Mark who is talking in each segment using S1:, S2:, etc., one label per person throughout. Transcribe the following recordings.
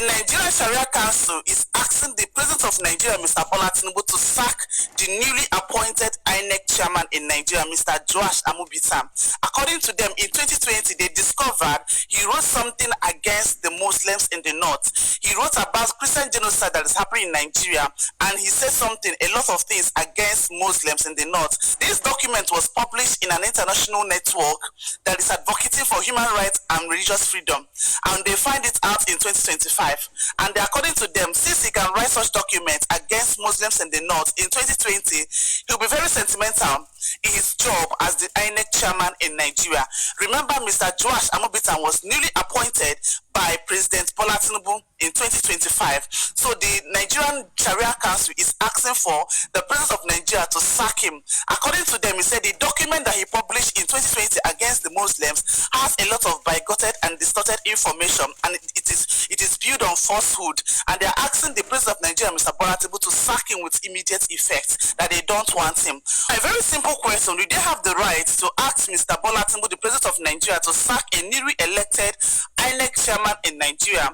S1: Nigerian Sharia Council is asking the President of Nigeria, Mr. Bola Tinubu, to sack the newly appointed Inec chairman in Nigeria, Mr. Joash Amubita. According to them, in 2020, they discovered he wrote something against the Muslims in the north. He wrote about Christian genocide that is happening in Nigeria, and he said something, a lot of things against Muslims in the north. This document was published in an international network that is advocating for human rights and religious freedom, and they find it out in 2025. And according to them, since he can write such documents against Muslims in the north in 2020, he'll be very sentimental in his job as the Inec chairman in Nigeria. Remember, Mr. Joash Amubita was newly appointed by President Bola Tinubu in 2025. So the Nigerian Sharia Council is asking for the President of Nigeria to sack him. According to them, he said the document that he published in 2020 against the Muslims has a lot of bigoted and distorted information, and it is built on falsehood. And they are asking the President of Nigeria, Mr. Bola Tinubu, to sack him with immediate effect, that they don't want him. A very simple question: do they have the right to ask Mr. Bola Tinubu, the President of Nigeria, to sack a newly elected Inec chairman in Nigeria?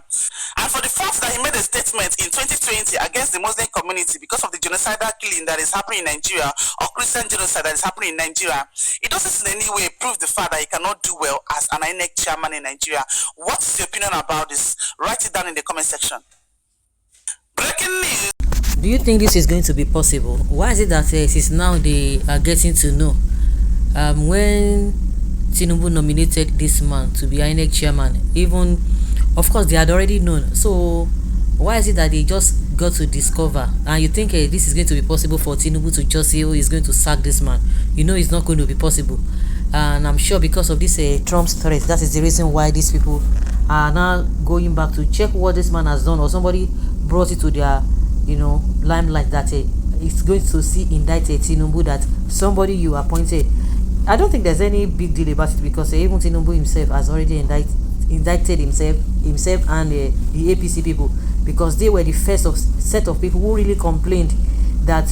S1: And for the fact that he made a statement in 2020 against the Muslim community because of the genocidal killing that is happening in Nigeria, or Christian genocide that is happening in Nigeria, it doesn't in any way prove the fact that he cannot do well as an Inec chairman in Nigeria. What's your opinion about this? Write it down in the comment section. Breaking news.
S2: Do you think this is going to be possible? Why is it that it is now they are getting to know? When Tinubu nominated this man to be Inec chairman, even, of course, they had already known. So why is it that they just got to discover? And you think this is going to be possible for Tinubu to just say, oh, he's going to sack this man? You know it's not going to be possible. And I'm sure because of this Trump's threat, that is the reason why these people are now going back to check what this man has done, or somebody brought it to their, limelight that it's going to see indicted Tinubu, that somebody you appointed. I don't think there's any big deal about it, because even Tinubu himself has already indicted himself and the APC people, because they were the first set of people who really complained that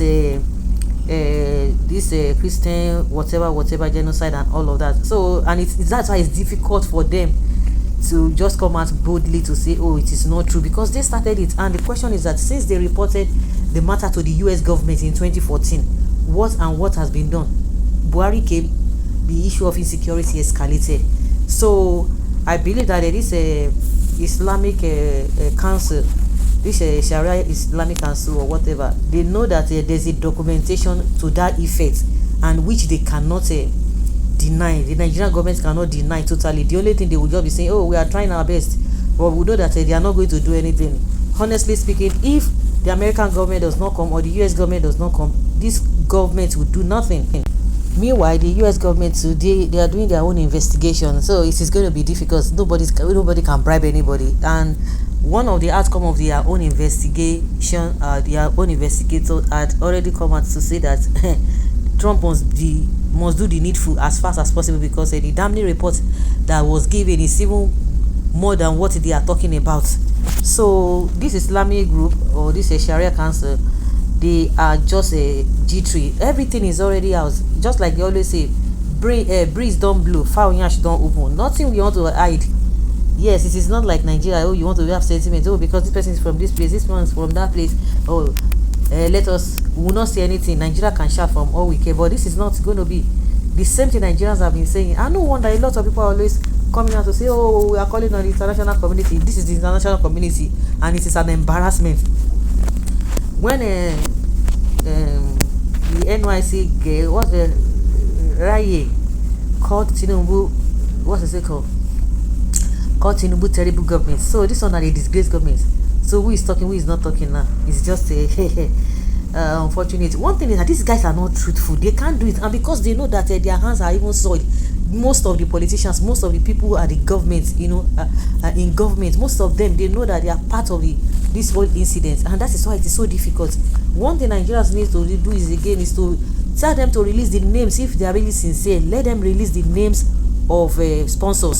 S2: this Christian whatever genocide and all of that. So, and that's why it's difficult for them to just come out boldly to say, oh, it is not true, because they started it. And the question is that since they reported the matter to the US government in 2014, what has been done? Buhari came, the issue of insecurity escalated. So I believe that this Islamic council, this Sharia Islamic Council or whatever, they know that there's a documentation to that effect, and which they cannot deny. The Nigerian government cannot deny totally. The only thing they will just be saying, oh, we are trying our best, but we know that they are not going to do anything. Honestly speaking, if the American government does not come, or the US government does not come, this government will do nothing. Meanwhile, the US government today, they are doing their own investigation, so it is going to be difficult. Nobody can bribe anybody. And one of the outcome of their own investigation, their own investigator had already come out to say that Trump must do the needful as fast as possible, because the damning report that was given is even more than what they are talking about. So this Islamic group, or this Sharia Council, they are just a G3. Everything is already out. Just like they always say, breeze don't blow, foul yash don't open. Nothing we want to hide. Yes, it is not like Nigeria. Oh, you want to have sentiment. Oh, because this person is from this place, this one is from that place. Oh, we will not say anything. Nigeria can shout from all we care. But this is not going to be the same thing Nigerians have been saying. I no wonder a lot of people are always coming out to say, oh, we are calling on the international community. This is the international community, and it is an embarrassment. When the NYC girl, what's the Raye called Tinubu, what is it called? Called Tinubu terrible government. So this one are a disgraced government. So who is talking, who is not talking now? It's just unfortunate. One thing is that these guys are not truthful. They can't do it, and because they know that their hands are even soiled. Most of the politicians, most of the people who are the government, in government, most of them, they know that they are part of this whole incident, and that is why it is so difficult. One thing Nigerians need to do is to tell them to release the names. If they are really sincere, let them release the names of sponsors.